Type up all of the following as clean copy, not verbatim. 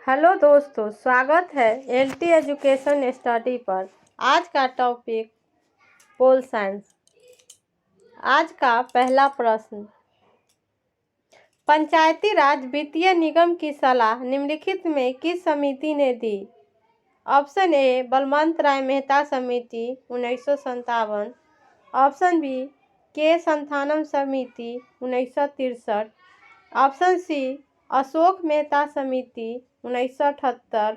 Hello दोस्तों, स्वागत है एलटी एजुकेशन स्टडी पर। आज का टॉपिक पोल साइंस। आज का पहला प्रश्न, पंचायती राज वित्तीय निगम की सलाह निम्नलिखित में किस समिति ने दी? ऑप्शन ए बलवंत राय मेहता समिति 1957, ऑप्शन बी के संथानम समिति 1963, ऑप्शन सी अशोक मेहता समिति 1978,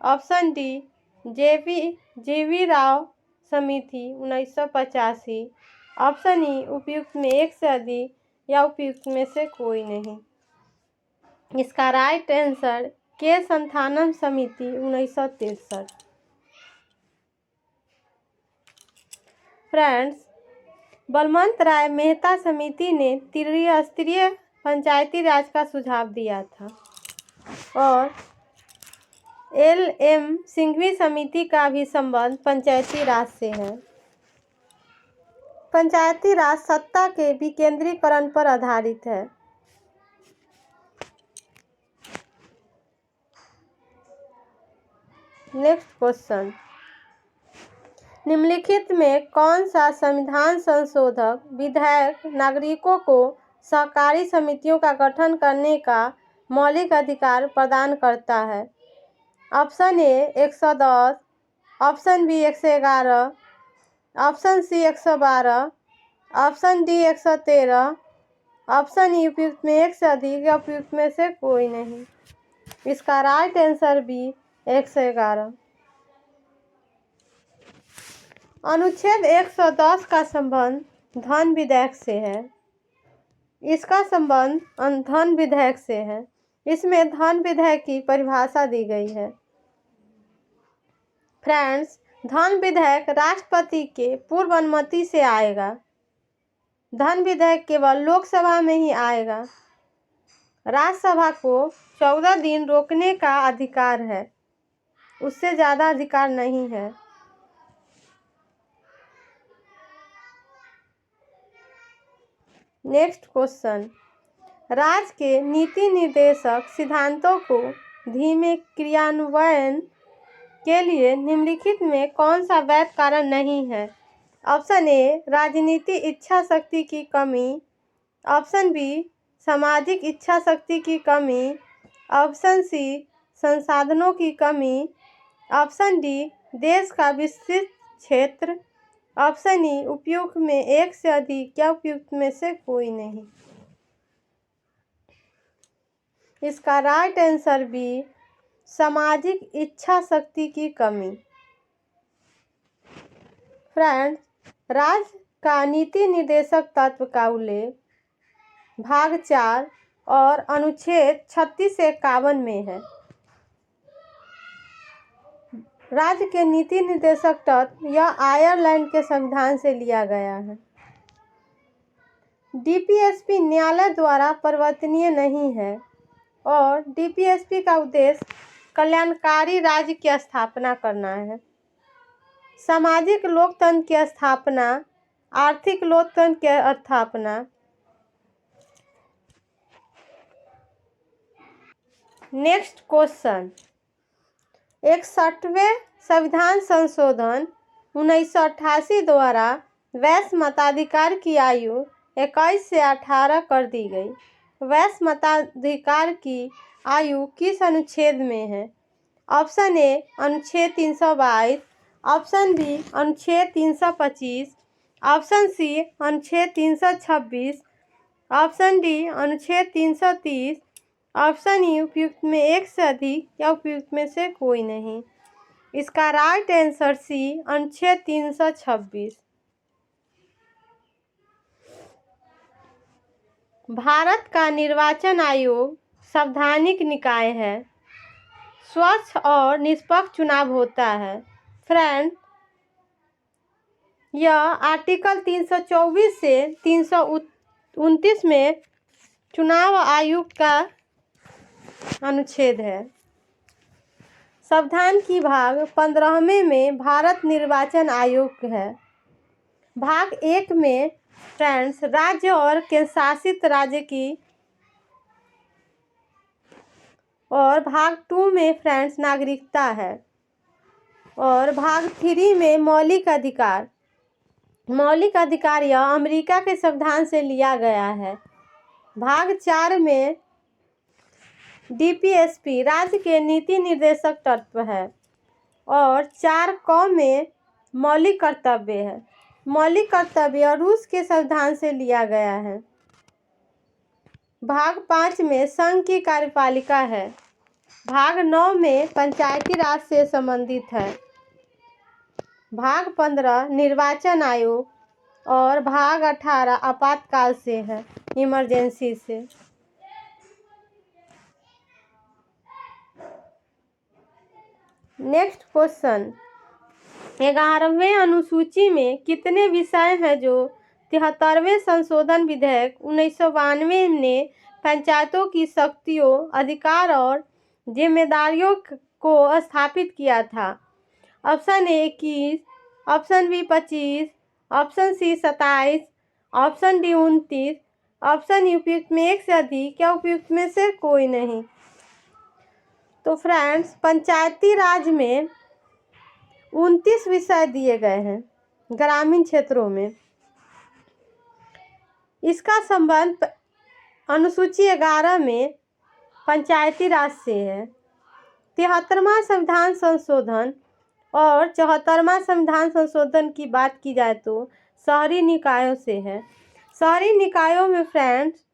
ऑप्शन डी जीवी राव समिति 1985, ऑप्शन ई उपयुक्त में एक से अधिक या उपयुक्त में से कोई नहीं। इसका राइट आंसर के संथानम समिति 1963। फ्रेंड्स, बलवंत राय मेहता समिति ने त्रिस्तरीय पंचायती राज का सुझाव दिया था और एल.एम. सिंघवी समिति का भी संबंध पंचायती राज से है। पंचायती राज सत्ता के विकेंद्रीकरण पर आधारित है। नेक्स्ट क्वेश्चन, निम्नलिखित में कौन सा संविधान संशोधक विधेयक नागरिकों को सहकारी समितियों का गठन करने का मौलिक अधिकार प्रदान करता है? Option A 110, option B 111, option C 112, option D 113, option E उपयुक्त में एक से अधिक या उपयुक्त में से कोई नहीं। इसका राइट आंसर बी 111। अनुच्छेद 110 का संबंध धन विधेयक से है। इसका संबंध धन विधेयक से है। इसमें धन विधेयक की परिभाषा दी गई है। फ्रेंड्स, धन विधेयक राष्ट्रपति के पूर्व अनुमति से आएगा। धन विधेयक केवल लोकसभा में ही आएगा। राज्यसभा को 14 दिन रोकने का अधिकार है, उससे ज़्यादा अधिकार नहीं है। नेक्स्ट क्वेश्चन, राज्य के नीति निर्देशक सिद्धांतों को धीमे क्रियान्वयन के लिए निम्नलिखित में कौन सा वैध कारण नहीं है? ऑप्शन ए राजनीति इच्छा शक्ति की कमी, ऑप्शन बी सामाजिक इच्छा शक्ति की कमी, ऑप्शन सी संसाधनों की कमी, ऑप्शन डी देश का विस्तृत क्षेत्र, ऑप्शन ई उपयुक्त में एक से अधिक या उपयुक्त में से कोई नहीं। इसका राइट आंसर बी सामाजिक इच्छा शक्ति की कमी। फ्रेंड्स, राज्य का नीति निर्देशक तत्व का उल्लेख भाग 4 और अनुच्छेद 36 से 51 में है। राज्य के नीति निर्देशक तत्व यह आयरलैंड के संविधान से लिया गया है। डीपीएसपी न्यायालय द्वारा परिवर्तनीय नहीं है और डीपीएसपी का उद्देश्य कल्याणकारी राज्य की स्थापना करना है। सामाजिक लोकतंत्र की स्थापना, आर्थिक लोकतंत्र की स्थापना। नेक्स्ट क्वेश्चन, 61वें संविधान संशोधन 1988 द्वारा वैश्य मताधिकार की आयु 21 से 18 कर दी गई। वैश्य मताधिकार की आयु किस अनुच्छेद में है? ऑप्शन ए अनुच्छेद 322, ऑप्शन बी अनुच्छेद 325, ऑप्शन सी अनुच्छेद 326, ऑप्शन डी अनुच्छेद 330, ऑप्शन ई उपयुक्त में एक से अधिक या उपयुक्त में से कोई नहीं। इसका राइट आंसर सी अनुच्छेद 326। भारत का निर्वाचन आयोग संवैधानिक निकाय है। स्वच्छ और निष्पक्ष चुनाव होता है। फ्रेंड, यह आर्टिकल 324 से 329 में चुनाव आयोग का अनुच्छेद है। संविधान की भाग 15वें में भारत निर्वाचन आयोग है। भाग 1 में फ्रेंड्स राज्य और केंद्र शासित राज्य की और भाग 2 में फ्रेंड्स नागरिकता है। और भाग 3 में मौलिक अधिकार। मौलिक अधिकार यह अमेरिका के संविधान से लिया गया है। भाग 4 में डीपीएसपी राज्य के नीति निर्देशक तत्व है। और 4 क में मौलिक कर्तव्य है। मौलिक कर्तव्य रूस के संविधान से लिया गया है। भाग 5 में संघ की कार्यपालिका है। भाग 9 में पंचायती राज से संबंधित है। भाग 15 निर्वाचन आयोग और भाग 18 आपातकाल से है, इमरजेंसी से। नेक्स्ट क्वेश्चन, 11वें अनुसूची में कितने विषय हैं जो 73वें संशोधन विधेयक 1992 ने पंचायतों की शक्तियों, अधिकार और जिम्मेदारियों को स्थापित किया था? Option A 21, option B 25, option C 27, option D 29, option उपयुक्त में एक से अधिक या उपयुक्त में से कोई नहीं। तो फ्रेंड्स, पंचायती राज में 29 विषय दिए गए हैं ग्रामीण क्षेत्रों में। इसका संबंध अनुसूची 11 में पंचायती राज से है। 73वां संविधान संशोधन और 74वां संविधान संशोधन की बात की जाए तो शहरी निकायों से है। शहरी निकायों में फ्रेंड्स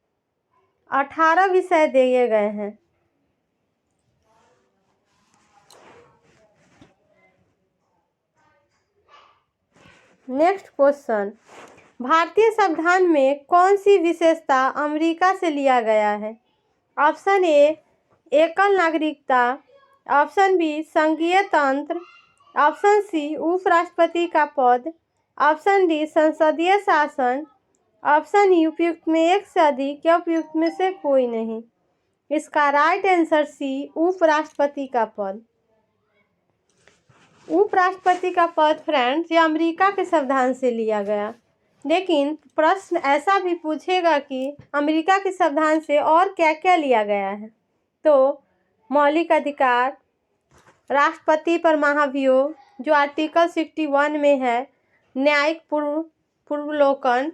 18 विषय दिए गए हैं। नेक्स्ट क्वेश्चन, भारतीय संविधान में कौन सी विशेषता अमेरिका से लिया गया है? ऑप्शन ए एकल नागरिकता, ऑप्शन बी संघीय तंत्र, ऑप्शन सी उपराष्ट्रपति का पद, ऑप्शन डी संसदीय शासन, ऑप्शन ई उपयुक्त में एक से अधिक या उपयुक्त में से कोई नहीं। इसका राइट आंसर सी उपराष्ट्रपति का पद। उपराष्ट्रपति का पद फ्रेंड्स ये अमेरिका के संविधान से लिया गया। लेकिन प्रश्न ऐसा भी पूछेगा कि अमेरिका के संविधान से और क्या क्या लिया गया है। तो मौलिक अधिकार, राष्ट्रपति पर महाभियोग जो आर्टिकल 61 में है, न्यायिक पूर्वावलोकन,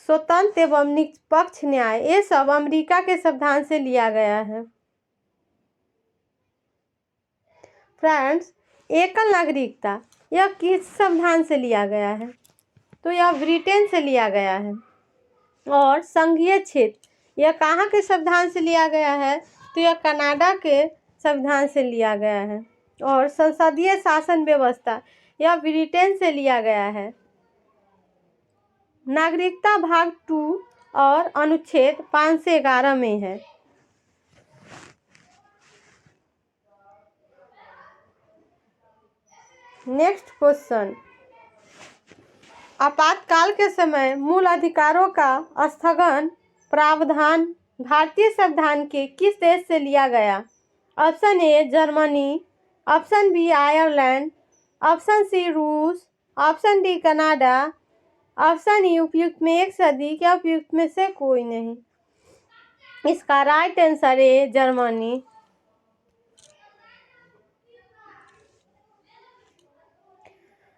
स्वतंत्र एवं निष्पक्ष न्याय, ये सब अमेरिका के संविधान से लिया गया है। फ्रेंड्स, एकल नागरिकता यह किस संविधान से लिया गया है? तो यह ब्रिटेन से लिया गया है। और संघीय क्षेत्र यह कहाँ के संविधान से लिया गया है? तो यह कनाडा के संविधान से लिया गया है। और संसदीय शासन व्यवस्था यह ब्रिटेन से लिया गया है। नागरिकता भाग 2 और अनुच्छेद 511 में है। नेक्स्ट क्वेश्चन, आपातकाल के समय मूल अधिकारों का स्थगन प्रावधान भारतीय संविधान के किस देश से लिया गया? Option A Germany, option B Ireland, option C रूस, option D Canada, option E उपयुक्त में एक से अधिक या उपयुक्त में से कोई नहीं। इसका राइट आंसर ए जर्मनी।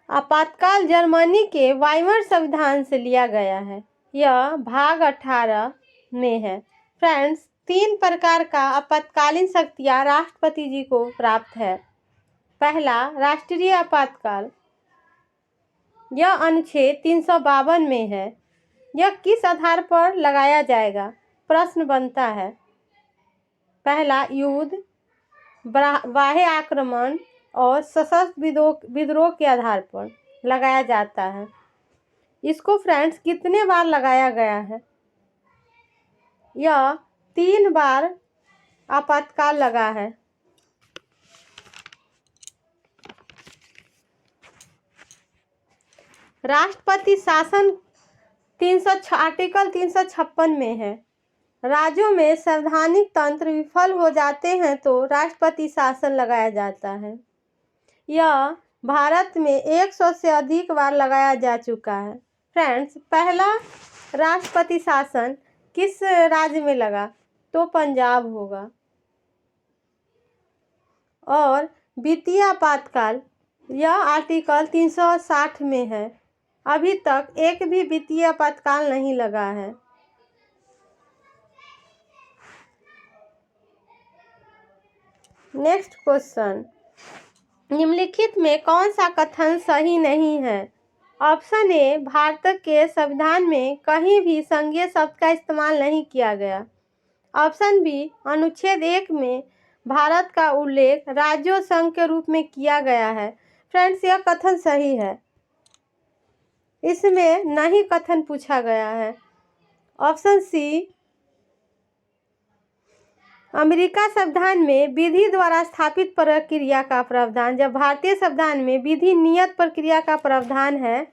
आपातकाल जर्मनी के वाइमर संविधान से लिया गया है। यह भाग 18 में है। फ्रेंड्स, 3 प्रकार का आपातकालीन शक्तियाँ राष्ट्रपति जी को प्राप्त है। पहला, राष्ट्रीय आपातकाल, यह अनुच्छेद 352 में है। यह किस आधार पर लगाया जाएगा? प्रश्न बनता है। पहला, युद्ध, बाह्य आक्रमण और सशस्त्र विद्रोह के आधार पर लगाया जाता है। इसको फ्रेंड्स कितने बार लगाया गया है? यह 3 बार आपातकाल लगा है। राष्ट्रपति शासन आर्टिकल 356 में है। राज्यों में संवैधानिक तंत्र विफल हो जाते हैं तो राष्ट्रपति शासन लगाया जाता है। यह भारत में 100 से अधिक बार लगाया जा चुका है। फ्रेंड्स, पहला राष्ट्रपति शासन किस राज्य में लगा? तो पंजाब होगा। और वित्तीय आपातकाल यह आर्टिकल 360 में है। अभी तक एक भी वित्तीय आपातकाल नहीं लगा है। नेक्स्ट क्वेश्चन, निम्नलिखित में कौन सा कथन सही नहीं है? ऑप्शन ए, भारत के संविधान में कहीं भी संघीय शब्द का इस्तेमाल नहीं किया गया। ऑप्शन बी, अनुच्छेद 1 में भारत का उल्लेख राज्यों संघ के रूप में किया गया है। फ्रेंड्स, यह कथन सही है, इसमें नहीं कथन पूछा गया है। ऑप्शन सी, अमेरिका संविधान में विधि द्वारा स्थापित प्रक्रिया का प्रावधान, जब भारतीय संविधान में विधि नियत प्रक्रिया का प्रावधान है,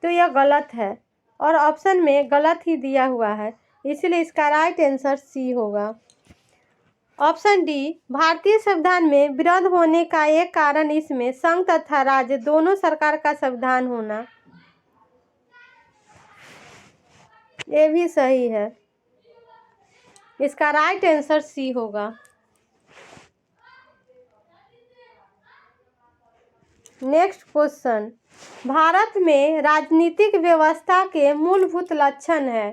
तो यह गलत है और ऑप्शन में गलत ही दिया हुआ है, इसलिए इसका राइट आंसर सी होगा। ऑप्शन डी, भारतीय संविधान में विरोध होने का एक कारण इसमें संघ तथा राज्य दोनों सरकार का संविधान होना, ये भी सही है, इसका राइट आंसर सी होगा। नेक्स्ट क्वेश्चन, भारत में राजनीतिक व्यवस्था के मूलभूत लक्षण है।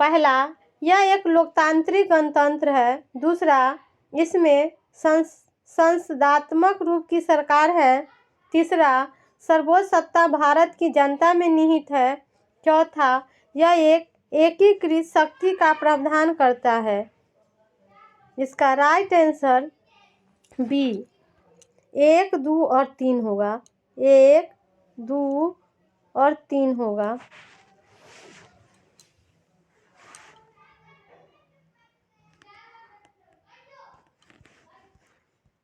पहला, यह एक लोकतांत्रिक गणतंत्र है। दूसरा, इसमें संसदात्मक रूप की सरकार है। तीसरा, सर्वोच्च सत्ता भारत की जनता में निहित है। चौथा, यह एक एकीकृत शक्ति का प्रावधान करता है। इसका राइट आंसर बी 1, 2 और 3 होगा। 1, 2 और 3 होगा।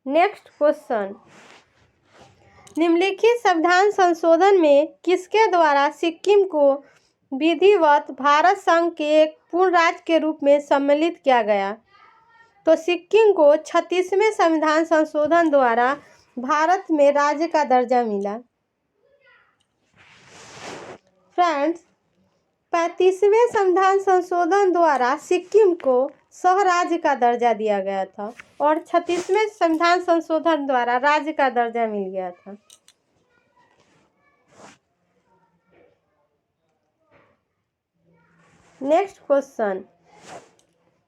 नेक्स्ट क्वेश्चन, निम्नलिखित संविधान संशोधन में किसके द्वारा सिक्किम को विधिवत भारत संघ के एक पूर्ण राज्य के रूप में सम्मिलित किया गया? तो सिक्किम को 36वें संविधान संशोधन द्वारा भारत में राज्य का दर्जा मिला। फ्रेंड्स, 35वें संविधान संशोधन द्वारा सिक्किम को सह राज्य का दर्जा दिया गया था और 36वें संविधान संशोधन द्वारा राज्य का दर्जा मिल गया था। नेक्स्ट क्वेश्चन,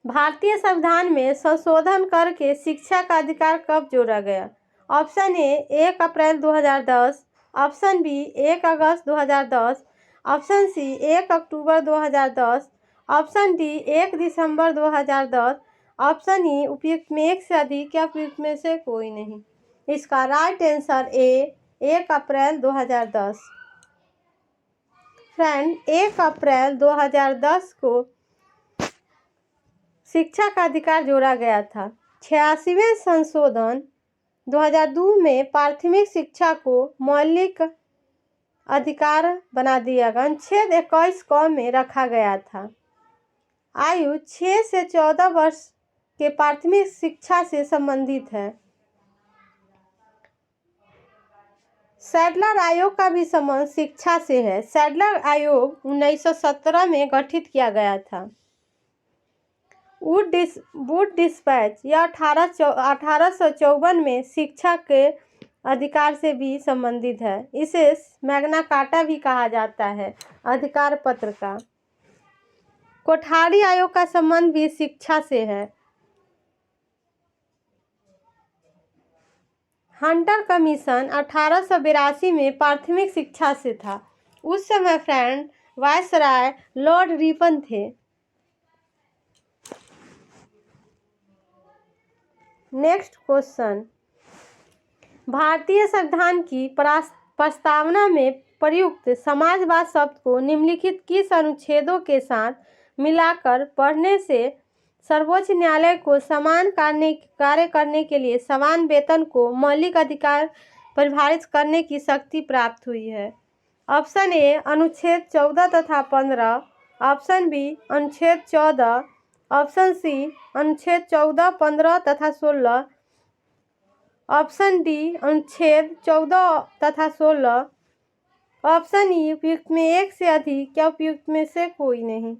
भारतीय संविधान में संशोधन करके शिक्षा का अधिकार कब जोड़ा गया? ऑप्शन ए 1 अप्रैल 2010, ऑप्शन बी 1 अगस्त 2010, ऑप्शन सी 1 अक्टूबर 2010, ऑप्शन डी 1 दिसंबर 2010, ऑप्शन ई उपयुक्त में एक से अधिक या उपयुक्त में से कोई नहीं। इसका राइट आंसर ए 1 अप्रैल 2010। फ्रेंड, 1 अप्रैल 2010 को शिक्षा का अधिकार जोड़ा गया था। 86वें संशोधन 2002 में प्राथमिक शिक्षा को मौलिक अधिकार बना दिया गया। अनुच्छेद 21 क में रखा गया था। आयु 6 से 14 वर्ष के प्राथमिक शिक्षा से संबंधित है। सैडलर आयोग का भी संबंध शिक्षा से है। सैडलर आयोग 1917 में गठित किया गया था। वुड डिस्पैच यह 1854 में शिक्षा के अधिकार से भी संबंधित है। इसे मैग्ना कार्टा भी कहा जाता है, अधिकार पत्र का। कोठारी आयोग का संबंध भी शिक्षा से है। हंटर कमीशन 1882 में प्राथमिक शिक्षा से था। उस समय फ्रेंड वायसराय लॉर्ड रिपन थे। नेक्स्ट क्वेश्चन, भारतीय संविधान की प्रस्तावना में प्रयुक्त समाजवाद शब्द को निम्नलिखित किस अनुच्छेदों के साथ मिलाकर पढ़ने से सर्वोच्च न्यायालय को समान कार्य करने के लिए समान वेतन को मौलिक अधिकार परिभाषित करने की शक्ति प्राप्त हुई है? ऑप्शन ए अनुच्छेद 14 तथा 15, ऑप्शन बी अनुच्छेद 14, ऑप्शन सी अनुच्छेद 14, 15 तथा 16, ऑप्शन डी अनुच्छेद 14 तथा 16, ऑप्शन ई उपयुक्त में एक से अधिक या उपयुक्त में से कोई नहीं।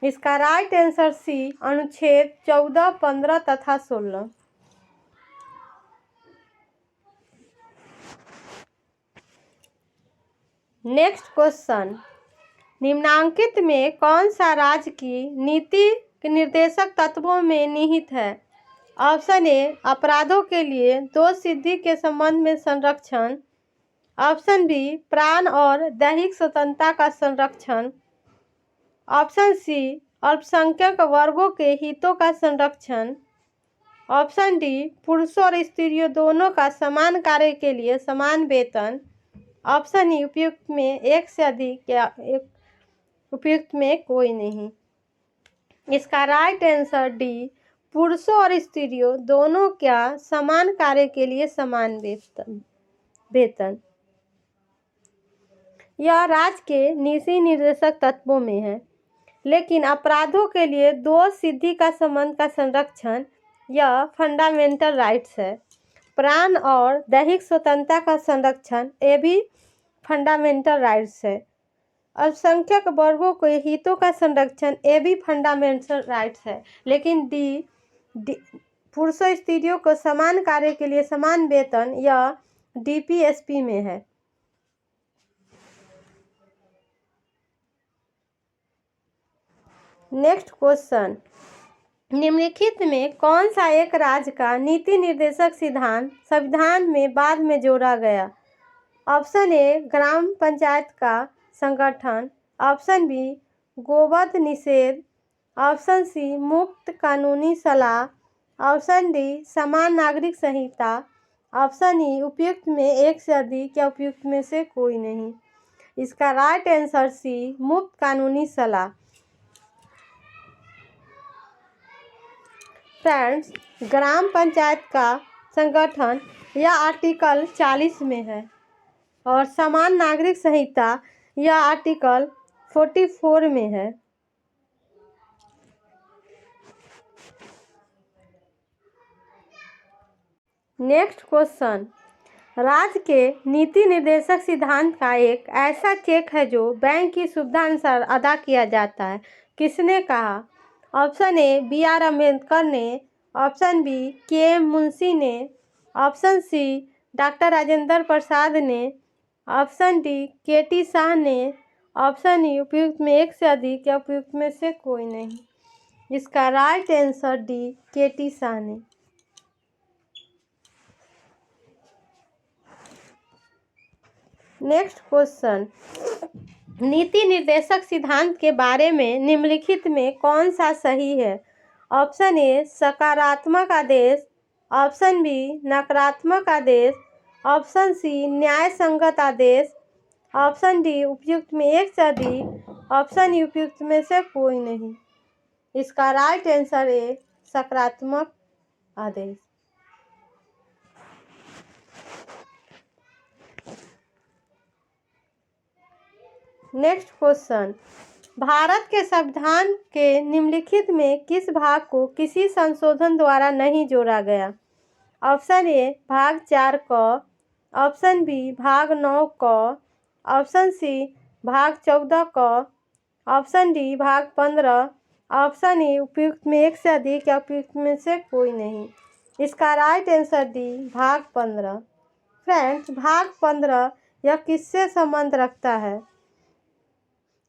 इसका राइट आंसर सी अनुच्छेद 14, 15 तथा 16। नेक्स्ट क्वेश्चन, निम्नांकित में कौन सा राज्य की नीति निर्देशक तत्वों में निहित है? ऑप्शन ए अपराधों के लिए दोष सिद्धि के संबंध में संरक्षण, ऑप्शन बी प्राण और दैहिक स्वतंत्रता का संरक्षण, ऑप्शन सी अल्पसंख्यक वर्गों के हितों का संरक्षण, ऑप्शन डी पुरुषों और स्त्रियों दोनों का समान कार्य के लिए समान वेतन, ऑप्शन ई उपयुक्त में एक से अधिक या एक उपयुक्त में कोई नहीं। इसका राइट आंसर डी पुरुषों और स्त्रियों दोनों का समान कार्य के लिए समान वेतन। यह राज्य के नीति निर्देशक तत्वों में है, लेकिन अपराधों के लिए दोष सिद्धि का संबंध का संरक्षण यह फंडामेंटल राइट्स है। प्राण और दैहिक स्वतंत्रता का संरक्षण ये भी फंडामेंटल राइट्स है। अल्पसंख्यक वर्गों के हितों का संरक्षण ये भी फंडामेंटल राइट्स है, लेकिन डी पुरुषों स्त्रियों को समान कार्य के लिए समान वेतन यह डीपीएसपी में है। नेक्स्ट क्वेश्चन, निम्नलिखित में कौन सा एक राज्य का नीति निर्देशक सिद्धांत संविधान में बाद में जोड़ा गया? ऑप्शन ए ग्राम पंचायत का संगठन, ऑप्शन बी गोवध निषेध, ऑप्शन सी मुफ्त कानूनी सलाह, ऑप्शन डी समान नागरिक संहिता, ऑप्शन ई उपयुक्त में एक से अधिक या उपयुक्त में से कोई नहीं। इसका राइट आंसर सी मुफ्त कानूनी सलाह। फ्रेंड्स, ग्राम पंचायत का संगठन यह आर्टिकल 40 में है और समान नागरिक संहिता यह आर्टिकल 44 में है। नेक्स्ट क्वेश्चन, राज्य के नीति निर्देशक सिद्धांत का एक ऐसा चेक है जो बैंक की सुविधा अनुसार अदा किया जाता है, किसने कहा? Option A B R Ambedkar ने, option B K M Munshi ने, option C doctor Rajendra Prasad ने, option D K T Shah ने, ऑप्शन ई उपयुक्त में एक से अधिक या उपयुक्त में से कोई नहीं। इसका right answer D K T Shah ने। नेक्स्ट क्वेश्चन, नीति निर्देशक सिद्धांत के बारे में निम्नलिखित में कौन सा सही है? ऑप्शन ए सकारात्मक आदेश, ऑप्शन बी नकारात्मक आदेश, ऑप्शन सी न्याय संगत आदेश, ऑप्शन डी उपयुक्त में एक से अधिक, ऑप्शन ई उपयुक्त में से कोई नहीं। इसका राइट आंसर है सकारात्मक आदेश। नेक्स्ट क्वेश्चन, भारत के संविधान के निम्नलिखित में किस भाग को किसी संशोधन द्वारा नहीं जोड़ा गया? ऑप्शन ए भाग 4 क, ऑप्शन बी भाग 9 क, ऑप्शन सी भाग 14 क, ऑप्शन डी भाग 15, ऑप्शन ई उपयुक्त में एक से अधिक या उपयुक्त में से कोई नहीं। इसका राइट आंसर डी भाग 15। फ्रेंड्स, भाग 15 यह किससे संबंध रखता है?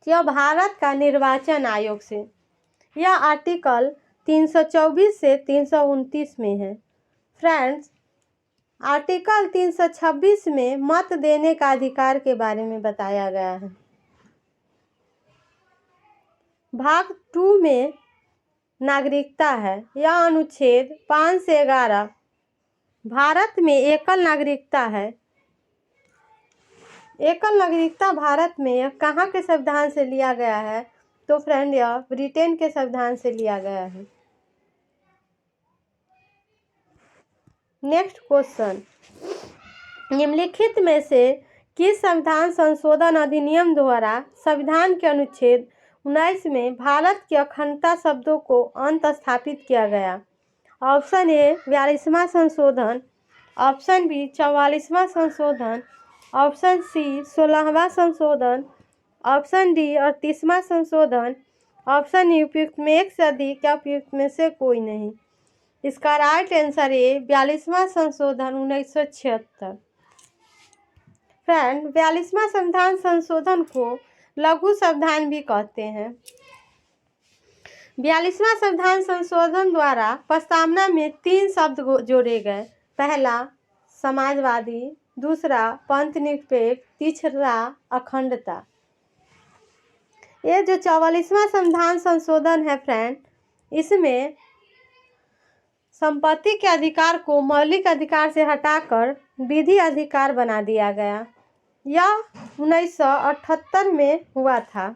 यह भारत का निर्वाचन आयोग से। यह आर्टिकल 324 से 329 में है। फ्रेंड्स, आर्टिकल 326 में मत देने का अधिकार के बारे में बताया गया है। भाग 2 में नागरिकता है। यह अनुच्छेद 5 से 11 भारत में एकल नागरिकता है। एकल नागरिकता भारत में यह कहाँ के संविधान से लिया गया है? तो फ्रेंड, यह ब्रिटेन के संविधान से लिया गया है। नेक्स्ट क्वेश्चन, निम्नलिखित में से किस संविधान संशोधन अधिनियम द्वारा संविधान के अनुच्छेद 19 में भारत की अखंडता शब्दों को अंत स्थापित किया गया? ऑप्शन ए 42वां संशोधन, ऑप्शन बी 44वां संशोधन, ऑप्शन सी 16वां संशोधन, ऑप्शन डी 38वां संशोधन, ऑप्शन ई उपयुक्त में एक से अधिक या उपयुक्त में से कोई नहीं। इसका राइट आंसर है 42वां संशोधन 1976। फ्रेंड, 42वां संविधान संशोधन को लघु संविधान भी कहते हैं। 42वां संविधान संशोधन द्वारा प्रस्तावना में 3 शब्द जोड़े गए। पहला समाजवादी, दूसरा पंथ निरपेक्ष, तीसरा अखंडता। ये जो 44वां संविधान संशोधन है फ्रेंड, इसमें संपत्ति के अधिकार को मौलिक अधिकार से हटाकर विधि अधिकार बना दिया गया। यह 1978 में हुआ था।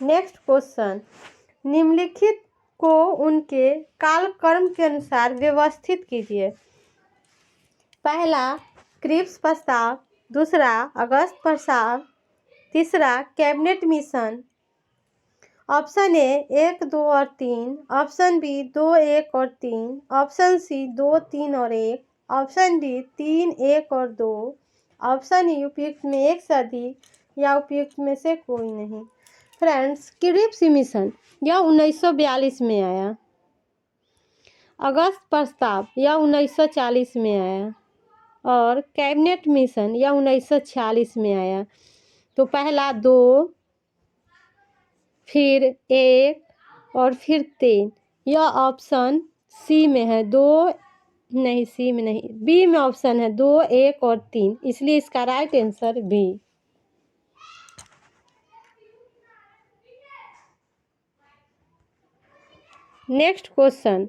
नेक्स्ट क्वेश्चन, निम्नलिखित को उनके कालक्रम के अनुसार व्यवस्थित कीजिए। पहला क्रिप्स प्रस्ताव, दूसरा अगस्त प्रस्ताव, तीसरा कैबिनेट मिशन। ऑप्शन ए 1, 2 और 3, ऑप्शन बी 2, 1 और 3, ऑप्शन सी 2, 3 और 1, ऑप्शन डी 3, 1 और 2, ऑप्शन ई उपयुक्त में एक से अधिक या उपयुक्त में से कोई नहीं। फ्रेंड्स, क्रिप्स मिशन यह 1942 में आया। अगस्त प्रस्ताव यह 1940 में आया और कैबिनेट मिशन यह 1946 में आया। तो पहला 2, फिर 1 और फिर 3, यह ऑप्शन सी में है। 2 नहीं, सी में नहीं, बी में ऑप्शन है 2, 1 और 3, इसलिए इसका right answer B. Next question,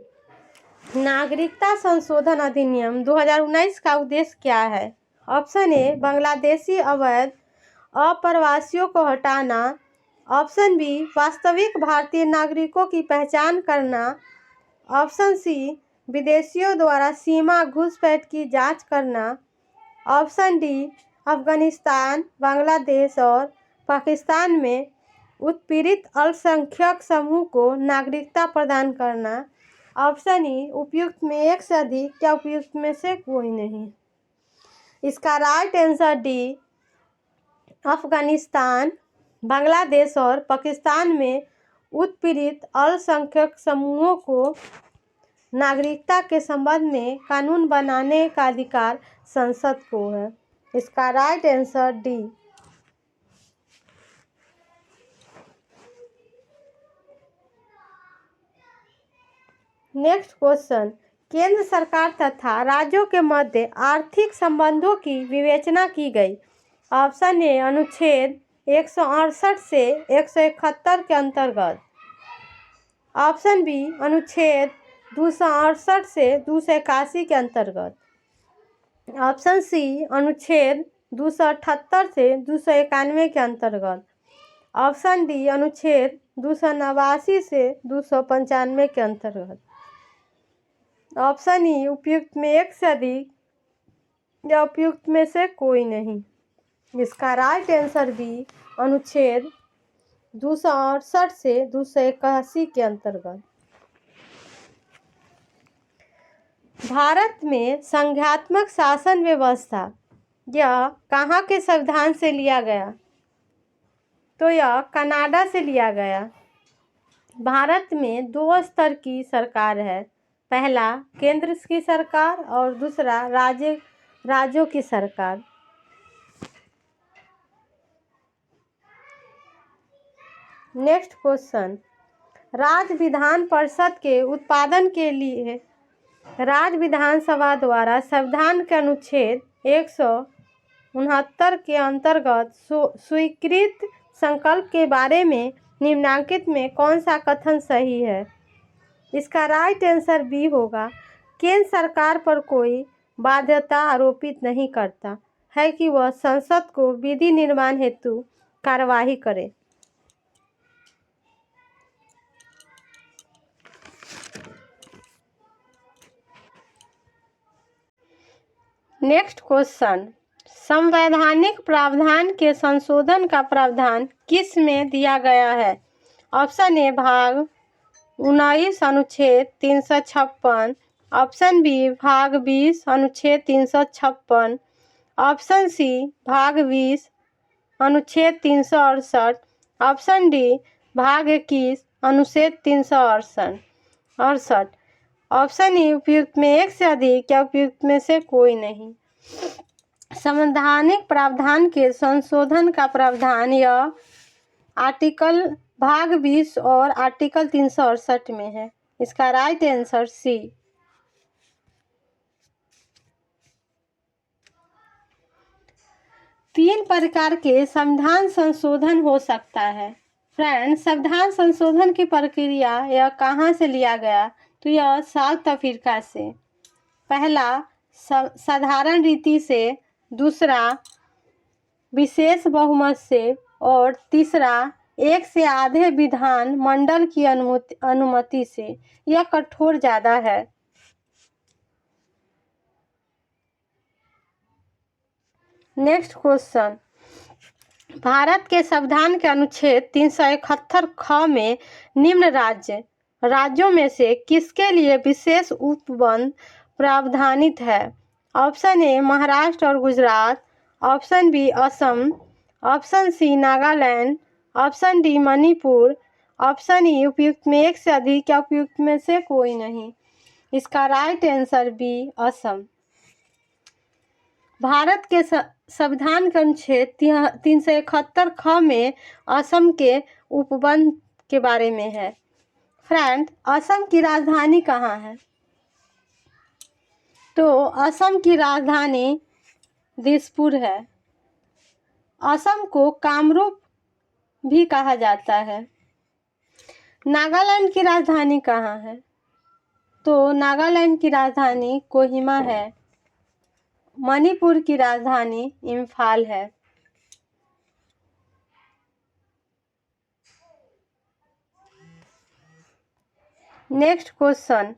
नागरिकता संशोधन अधिनियम 2019 का उद्देश्य क्या है? ऑप्शन ए बांग्लादेशी अवैध अप्रवासियों को हटाना, ऑप्शन बी वास्तविक भारतीय नागरिकों की पहचान करना, ऑप्शन सी विदेशियों द्वारा सीमा घुसपैठ की जांच करना, ऑप्शन डी अफगानिस्तान, बांग्लादेश और पाकिस्तान में उत्पीड़ित अल्पसंख्यक समूह को नागरिकता प्रदान करना, ऑप्शन ई उपयुक्त में एक से अधिक या उपयुक्त में से कोई नहीं। इसका right answer D Afghanistan, Bangladesh और पाकिस्तान में उत्पीड़ित अल्पसंख्यक समूहों को नागरिकता के संबंध में कानून बनाने का अधिकार संसद को है। इसका right answer D. Next question, केंद्र सरकार तथा राज्यों के मध्य आर्थिक संबंधों की विवेचना की गई। ऑप्शन ए अनुच्छेद 168 से 171 के अंतर्गत, ऑप्शन बी अनुच्छेद 268 से 281 के अंतर्गत, ऑप्शन सी अनुच्छेद 278 से 291 के अंतर्गत, ऑप्शन डी अनुच्छेद 289 से 295 के अंतर्गत, ऑप्शन ई उपयुक्त में एक से अधिक या उपयुक्त में से कोई नहीं। इसका राइट आंसर बी अनुच्छेद 268 से 281 के अंतर्गत। भारत में संघात्मक शासन व्यवस्था यह कहाँ के संविधान से लिया गया? तो यह कनाडा से लिया गया। भारत में 2 स्तर की सरकार है। पहला केंद्र की सरकार और दूसरा राज्यों की सरकार। नेक्स्ट क्वेश्चन, राज्य विधान परिषद के उत्पादन के लिए राज्य विधानसभा द्वारा संविधान के अनुच्छेद 169 के अंतर्गत स्वीकृत संकल्प के बारे में निम्नलिखित में कौन सा कथन सही है? इसका राइट आंसर बी होगा। केंद्र सरकार पर कोई बाध्यता आरोपित नहीं करता है कि वह संसद को विधि निर्माण हेतु कार्यवाही करे। नेक्स्ट क्वेश्चन, संवैधानिक प्रावधान के संशोधन का प्रावधान किस में दिया गया है? ऑप्शन ए भाग 19 अनुच्छेद 356, ऑप्शन बी भाग 20 अनुच्छेद 356, ऑप्शन सी भाग 20 अनुच्छेद 368, ऑप्शन डी भाग 21 अनुच्छेद 368। ऑप्शन ए उपयुक्त में एक से अधिक या उपयुक्त में से कोई नहीं। संवैधानिक प्रावधान के संशोधन का प्रावधान यह आर्टिकल भाग 20 और आर्टिकल 368 में है। इसका राइट आंसर सी। तीन प्रकार के संविधान संशोधन हो सकता है। फ्रेंड्स, संविधान संशोधन की प्रक्रिया यह कहाँ से लिया गया? तो यह साउथ अफ्रीका से। पहला साधारण रीति से, दूसरा विशेष बहुमत से और तीसरा एक से आधे विधान मंडल की अनुमति से। यह कठोर ज़्यादा है। नेक्स्ट क्वेश्चन, भारत के संविधान के अनुच्छेद 371 ख में निम्न राज्यों में से किसके लिए विशेष उपबंध प्रावधानित है? ऑप्शन ए महाराष्ट्र और Gujarat, option B Assam, option C Nagaland, option D Manipur, option E उपयुक्त में एक से अधिक या उपयुक्त में से कोई नहीं। इसका right answer B Assam. Bharat के संविधान के अनुच्छेद 371 ख में असम के उपबंध के बारे में है। फ्रेंड, असम की राजधानी कहाँ है? तो असम की राजधानी दिसपुर है। असम को कामरूप भी कहा जाता है। नागालैंड की राजधानी कहाँ है? तो नागालैंड की राजधानी कोहिमा है। मणिपुर की राजधानी इम्फाल है। नेक्स्ट क्वेश्चन,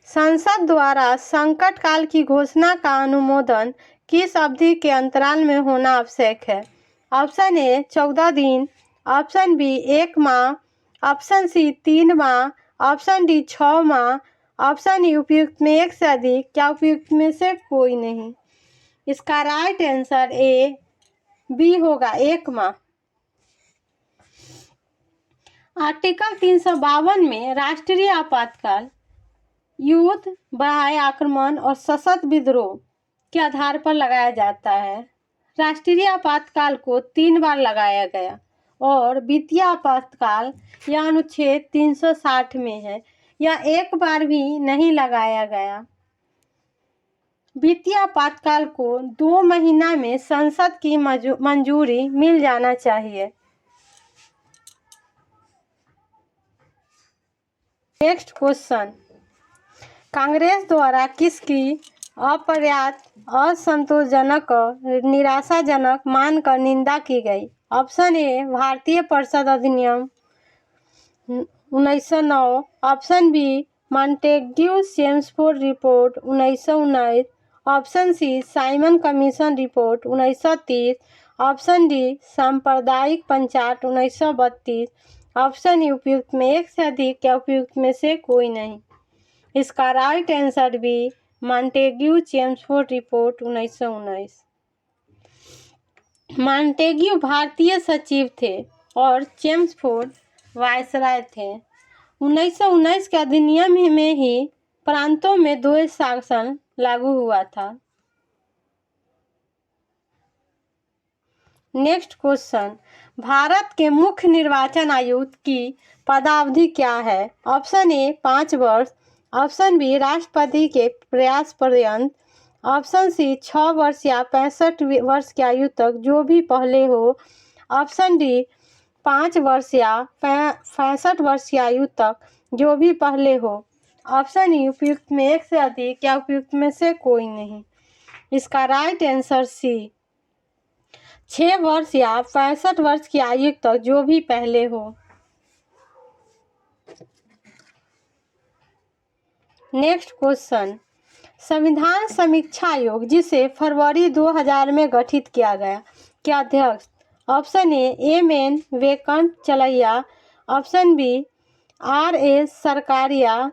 संसद द्वारा संकट काल की घोषणा का अनुमोदन किस अवधि के अंतराल में होना आवश्यक है? ऑप्शन ए 14 दिन, ऑप्शन बी 1 माह, ऑप्शन सी 3 माह, ऑप्शन डी 6 माह, ऑप्शन ई उपयुक्त में एक से अधिक या उपयुक्त में से कोई नहीं। इसका राइट आंसर ए बी होगा, 1 माह। आर्टिकल 352 में राष्ट्रीय आपातकाल युद्ध, बाह्य आक्रमण और सशस्त्र विद्रोह के आधार पर लगाया जाता है। राष्ट्रीय आपातकाल को 3 बार लगाया गया और वित्तीय आपातकाल यह अनुच्छेद 360 में है। यह एक बार भी नहीं लगाया गया। वित्तीय आपातकाल को 2 महीना में संसद की मंजूरी मिल जाना चाहिए। नेक्स्ट क्वेश्चन, कांग्रेस द्वारा किसकी अपर्याप्त, असंतोषजनक और निराशाजनक मानकर निंदा की गई? ऑप्शन ए भारतीय परिषद अधिनियम 1909, option B Montagu Chelmsford report 1919, option C Simon commission report 1930, option D सांप्रदायिक पंचायत 1932, ऑप्शन ई उपयुक्त में एक से अधिक या उपयुक्त में से कोई नहीं। इसका right answer B Montagu Chelmsford report 1919। Montagu भारतीय सचिव थे और चेम्सफोर्ड वायसराय थे। 1919 के अधिनियम में ही प्रांतों में द्वैध शासन लागू हुआ था। नेक्स्ट क्वेश्चन, भारत के मुख्य निर्वाचन आयुक्त की पदावधि क्या है? ऑप्शन ए 5 वर्ष, ऑप्शन बी राष्ट्रपति के प्रयास पर्यंत, ऑप्शन सी 6 वर्ष या 65 वर्ष की आयु तक जो भी पहले हो, ऑप्शन डी 5 वर्ष या 65 वर्ष की आयु तक जो भी पहले हो, ऑप्शन ई उपयुक्त में एक से अधिक या उपयुक्त में से कोई नहीं। इसका राइट आंसर सी 6 वर्ष या 65 वर्ष की आयु तक जो भी पहले हो। नेक्स्ट क्वेश्चन, संविधान समीक्षा आयोग जिसे फरवरी 2000 में गठित किया गया के अध्यक्ष? Option A M Venkatachaliah, option B RS Sarkaria,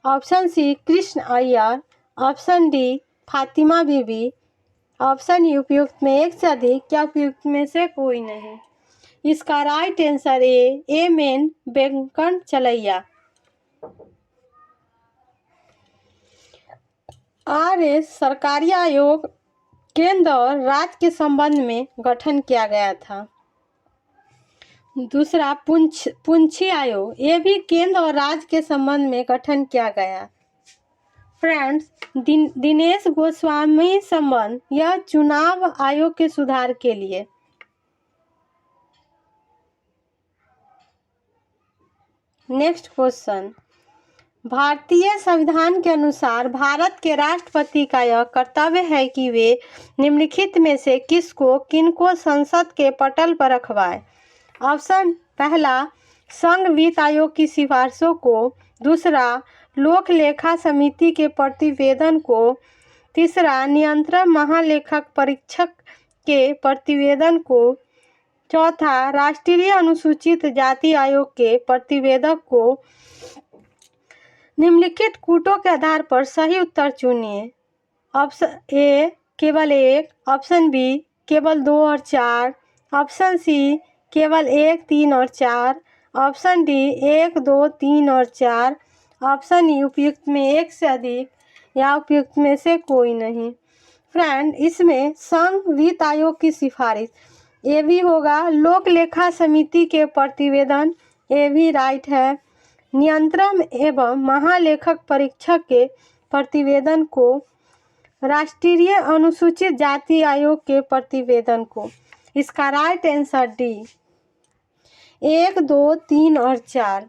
option C Krishna Iyer, option D Fatima Bibi, option E उपयुक्त में एक से अधिक या उपयुक्त में से कोई नहीं। इसका राइट आंसर एम वेंकट चलैया। आर सरकारी आयोग केंद्र और राज्य के संबंध में गठन किया गया था। दूसरा पुंछी आयोग, ये भी केंद्र और राज्य के संबंध में गठन किया गया। फ्रेंड्स, दिनेश गोस्वामी संबंध, यह चुनाव आयोग के सुधार के लिए। नेक्स्ट क्वेश्चन, भारतीय संविधान के अनुसार भारत के राष्ट्रपति का यह कर्तव्य है कि वे निम्नलिखित में से किनको संसद के पटल पर रखवाए। ऑप्शन पहला, संघ वित्त आयोग की सिफारिशों को। दूसरा, लोक लेखा समिति के प्रतिवेदन को। तीसरा, नियंत्रक महालेखक परीक्षक के प्रतिवेदन को। चौथा, राष्ट्रीय अनुसूचित जाति आयोग के प्रतिवेदक को। निम्नलिखित कूटों के आधार पर सही उत्तर चुनिए। ऑप्शन ए केवल 1, ऑप्शन बी केवल 2 और 4, ऑप्शन सी केवल 1, 3 और 4, ऑप्शन डी 1, 2, 3 और 4, ऑप्शन ई उपयुक्त में एक से अधिक या उपयुक्त में से कोई नहीं। फ्रेंड, इसमें संघ वित्त आयोग की सिफारिश, ये भी होगा। लोक लेखा समिति के प्रतिवेदन, ये भी राइट है। नियंत्रक एवं महालेखक परीक्षक के प्रतिवेदन को। राष्ट्रीय अनुसूचित जाति आयोग के प्रतिवेदन को। इसका राइट आंसर डी 1, 2, 3 और 4।